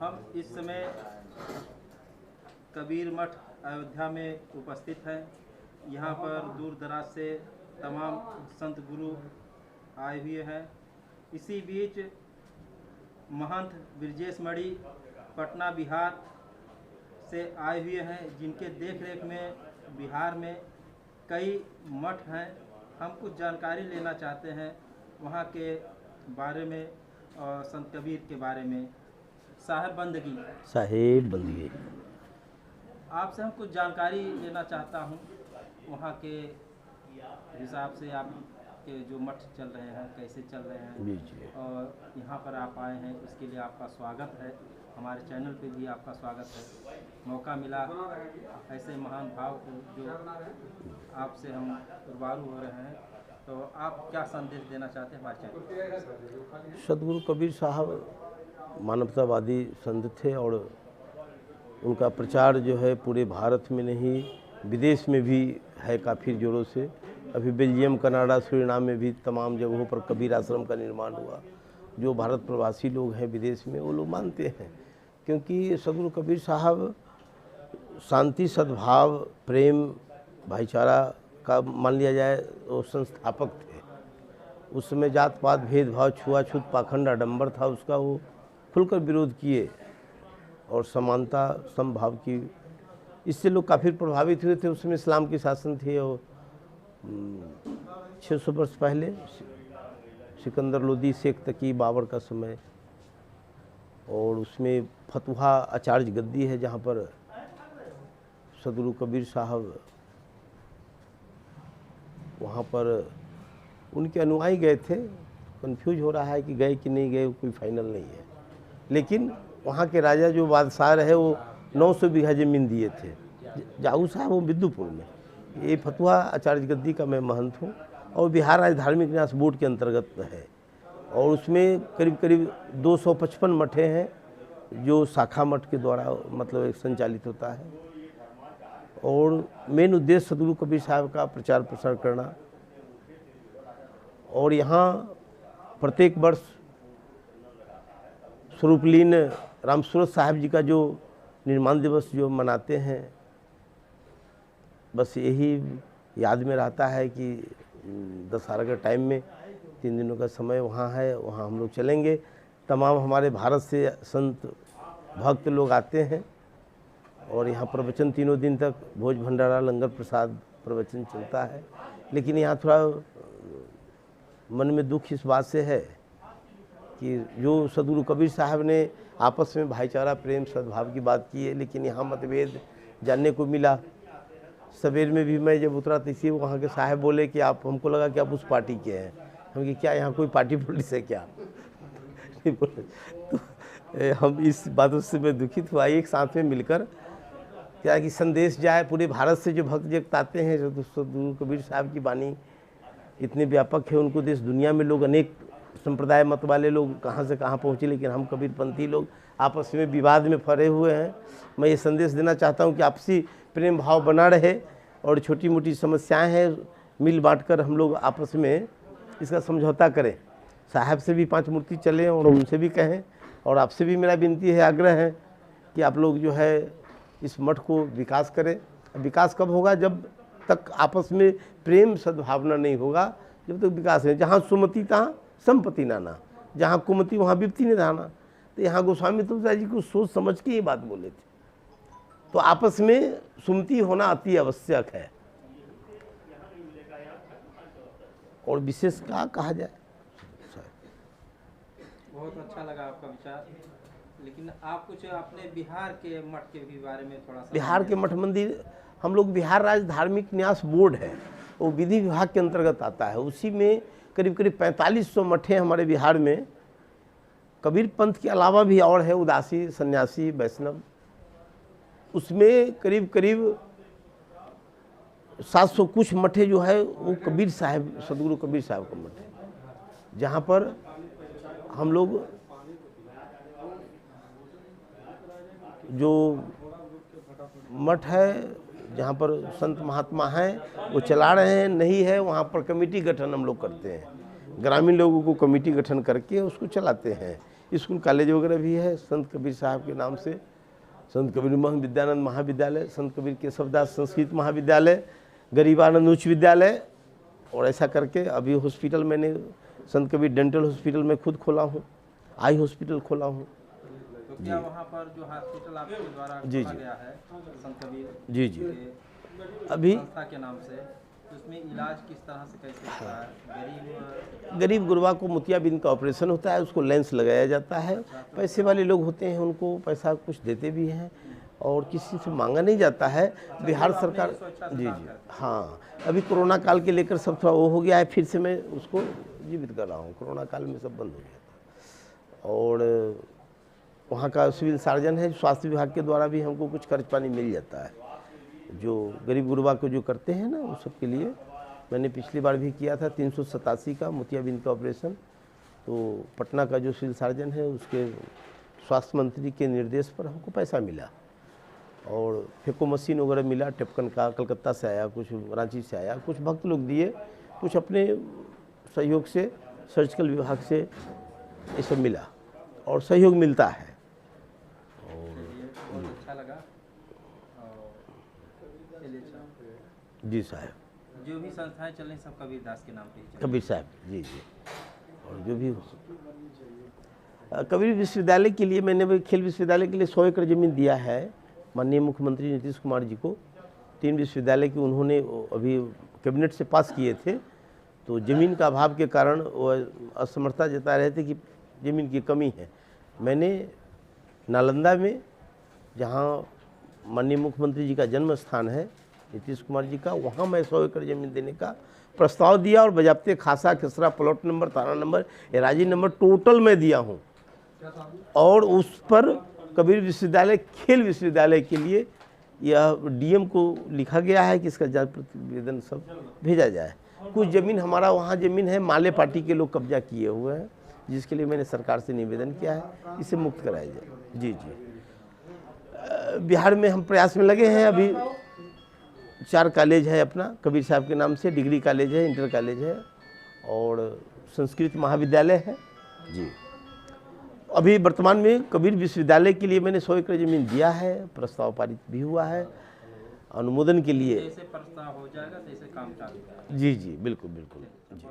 हम इस समय कबीर मठ अयोध्या में उपस्थित हैं। यहाँ पर दूर दराज से तमाम संत गुरु आए हुए हैं। इसी बीच महंत ब्रजेश मणि पटना बिहार से आए हुए हैं, जिनके देख रेख में बिहार में कई मठ हैं। हम कुछ जानकारी लेना चाहते हैं वहाँ के बारे में और संत कबीर के बारे में। साहेब बंदगी आपसे हम कुछ जानकारी लेना चाहता हूँ वहाँ के हिसाब से। आप के जो मठ चल रहे हैं कैसे चल रहे हैं और यहाँ पर आप आए हैं, उसके लिए आपका स्वागत है। हमारे चैनल पे भी आपका स्वागत है। मौका मिला ऐसे महान भाव को जो आपसे हम रूबरू हो रहे हैं, तो आप क्या संदेश देना चाहते हैं हमारे चैनल? सदगुरु कबीर साहब मानवतावादी संत थे और उनका प्रचार जो है पूरे भारत में नहीं विदेश में भी है काफ़ी ज़ोरों से। अभी बेल्जियम, कनाडा, सूरीनाम में भी तमाम जगहों पर कबीर आश्रम का निर्माण हुआ। जो भारत प्रवासी लोग हैं विदेश में वो लोग मानते हैं, क्योंकि सदगुरु कबीर साहब शांति, सद्भाव, प्रेम, भाईचारा का मान लिया जाए वो संस्थापक थे। उस समय जात पात, भेदभाव, छुआछूत, पाखंड, आडंबर था, उसका वो खुलकर विरोध किए और समानता, समभाव की, इससे लोग काफ़ी प्रभावित हुए थे। उस समय इस्लाम की शासन थी और 600 वर्ष पहले सिकंदर लोदी, शेख तकी, बाबर का समय, और उसमें फतुहा आचार्य गद्दी है जहाँ पर सदगुरु कबीर साहब वहाँ पर उनके अनुयायी गए थे। कंफ्यूज हो रहा है कि गए कि नहीं गए, कोई फाइनल नहीं है। लेकिन वहाँ के राजा जो बादशाह रहे वो 900 बीघा ज़मीन दिए थे। जाऊ साहब वो बिद्दुपुर में। ये फतुहा आचार्य गद्दी का मैं महंत हूँ और बिहार राज्य धार्मिक न्यास बोर्ड के अंतर्गत है, और उसमें करीब करीब 255 मठे हैं जो शाखा मठ के द्वारा मतलब एक संचालित होता है। और मेन उद्देश्य सदगुरु कबीर साहब का प्रचार प्रसार करना। और यहाँ प्रत्येक वर्ष स्वरूपलीन रामसूरत साहब जी का जो निर्माण दिवस जो मनाते हैं, बस यही याद में रहता है कि दशहरा के टाइम में 3 दिनों का समय वहाँ है, वहाँ हम लोग चलेंगे। तमाम हमारे भारत से संत भक्त लोग आते हैं और यहाँ प्रवचन 3 दिन तक भोज भंडारा, लंगर प्रसाद प्रवचन चलता है। लेकिन यहाँ थोड़ा मन में दुख इस बात से है कि जो सदगुरु कबीर साहब ने आपस में भाईचारा, प्रेम, सद्भाव की बात की है, लेकिन यहाँ मतभेद जानने को मिला। सवेर में भी मैं जब उतरा तो इसी वहाँ के साहब बोले कि आप, हमको लगा कि आप उस पार्टी के हैं। हम कि क्या यहाँ कोई पार्टी पुलिस है क्या? नहीं बोले। तो हम इस बातों से मैं दुखित हुआ। एक साथ में मिलकर क्या कि संदेश जाए पूरे भारत से। जो भक्त जगत आते हैं, जो सदगुरु कबीर साहब की वाणी इतने व्यापक है, उनको देश दुनिया में लोग, अनेक संप्रदाय मत वाले लोग कहाँ से कहाँ पहुँचे, लेकिन हम कबीरपंथी लोग आपस में विवाद में फरे हुए हैं। मैं ये संदेश देना चाहता हूँ कि आपसी प्रेम भाव बना रहे और छोटी मोटी समस्याएं हैं मिल बांट कर हम लोग आपस में इसका समझौता करें। साहब से भी 5 मूर्ति चलें और उनसे भी कहें, और आपसे भी मेरा विनती है, आग्रह है कि आप लोग जो है इस मठ को विकास करें। विकास कब होगा? जब तक आपस में प्रेम सद्भावना नहीं होगा, जब तक विकास है। जहाँ सुमति तहाँ संपत्ति नाना, जहाँ कुमति वहाँ विपत्ति नहीं रहना। तो यहाँ गोस्वामी तुलसीदास जी को सोच समझ के ये बात बोले थे। तो आपस में सुमति होना अति आवश्यक है। और विशेष क्या कहा जाए। बहुत अच्छा लगा आपका विचार। लेकिन आप कुछ अपने बिहार के मठ के भी बारे में थोड़ा सा। बिहार के मठ मंदिर, हम लोग बिहार राज्य धार्मिक न्यास बोर्ड है, वो विधि विभाग के अंतर्गत आता है। उसी में करीब करीब 4500 मठे हमारे बिहार में। कबीर पंथ के अलावा भी और है, उदासी, सन्यासी, वैष्णव। उसमें करीब करीब 700 कुछ मठे जो है वो कबीर साहब, सदगुरु कबीर साहब का मठ है, जहाँ पर हम लोग जो मठ है, जहाँ पर संत महात्मा हैं वो चला रहे हैं, नहीं है वहाँ पर कमेटी गठन हम लोग करते हैं। ग्रामीण लोगों को कमेटी गठन करके उसको चलाते हैं। स्कूल कॉलेज वगैरह भी है संत कबीर साहब के नाम से। संत कबीर विद्यानंद महाविद्यालय, संत कबीर केशवदास संस्कृत महाविद्यालय, गरीबानंद उच्च विद्यालय, और ऐसा करके अभी हॉस्पिटल मैंने संत कबीर डेंटल हॉस्पिटल में खुद खोला हूँ, आई हॉस्पिटल खोला हूँ। तो क्या वहाँ पर जो हॉस्पिटल आपके द्वारा खोला गया है संत कबीर जी के अभी संस्था के नाम से, तो उसमें इलाज किस तरह से कैसे होता है? गरीब गुरबा को मोतियाबिंद का ऑपरेशन होता है, उसको लेंस लगाया जाता है। पैसे वाले लोग होते हैं उनको पैसा कुछ देते भी हैं और किसी से मांगा नहीं जाता है। बिहार सरकार जी हाँ, अभी कोरोना काल के लेकर सब थोड़ा वो हो गया है, फिर से मैं उसको जीवित कर रहा हूँ। कोरोना काल में सब बंद हो गया था। और वहाँ का सिविल सर्जन है, स्वास्थ्य विभाग के द्वारा भी हमको कुछ खर्च पानी मिल जाता है, जो गरीब गुरबा को जो करते हैं ना उस सब के लिए। मैंने पिछली बार भी किया था 387 का मोतियाबिंद का ऑपरेशन, तो पटना का जो सिविल सर्जन है उसके स्वास्थ्य मंत्री के निर्देश पर हमको पैसा मिला और फेको मशीन वगैरह मिला, टेपकन का कलकत्ता से आया, कुछ रांची से आया, कुछ भक्त लोग दिए, कुछ अपने सहयोग से सर्जिकल विभाग से ये सब मिला और सहयोग मिलता है। बहुत अच्छा लगा। जी साहब, जो भी संस्थाएं चल रही सब कबीर दास के नाम पे ही चल रही। कबीर साहब जी। और जो भी कबीर विश्वविद्यालय के लिए मैंने भी खेल विश्वविद्यालय के लिए 100 एकड़ ज़मीन दिया है माननीय मुख्यमंत्री नीतीश कुमार जी को। 3 विश्वविद्यालय की उन्होंने अभी कैबिनेट से पास किए थे, तो ज़मीन का अभाव के कारण वो असमर्थता जता रहे थे कि ज़मीन की कमी है। मैंने नालंदा में, जहाँ माननीय मुख्यमंत्री जी का जन्म स्थान है नीतीश कुमार जी का, वहाँ मैं 100 एकड़ ज़मीन देने का प्रस्ताव दिया और बजाबते खासा खसरा प्लॉट नंबर, तारा नंबर, एराजी नंबर टोटल मैं दिया हूँ। और उस पर कबीर विश्वविद्यालय खेल विश्वविद्यालय के लिए यह डीएम को लिखा गया है कि इसका जांच प्रतिवेदन सब भेजा जाए। कुछ ज़मीन हमारा वहाँ ज़मीन है, माले पार्टी के लोग कब्जा किए हुए हैं, जिसके लिए मैंने सरकार से निवेदन किया है इसे मुक्त कराया जाए। जी बिहार में हम प्रयास में लगे हैं। अभी 4 कॉलेज है अपना कबीर साहब के नाम से, डिग्री कॉलेज है, इंटर कॉलेज है और संस्कृत महाविद्यालय है जी। अभी वर्तमान में कबीर विश्वविद्यालय के लिए मैंने 100 एकड़ ज़मीन दिया है, प्रस्ताव पारित भी हुआ है अनुमोदन के लिए। जैसे प्रस्ताव हो जाएगा तैसे काम चालू है। जी बिल्कुल बिल्कुल जी।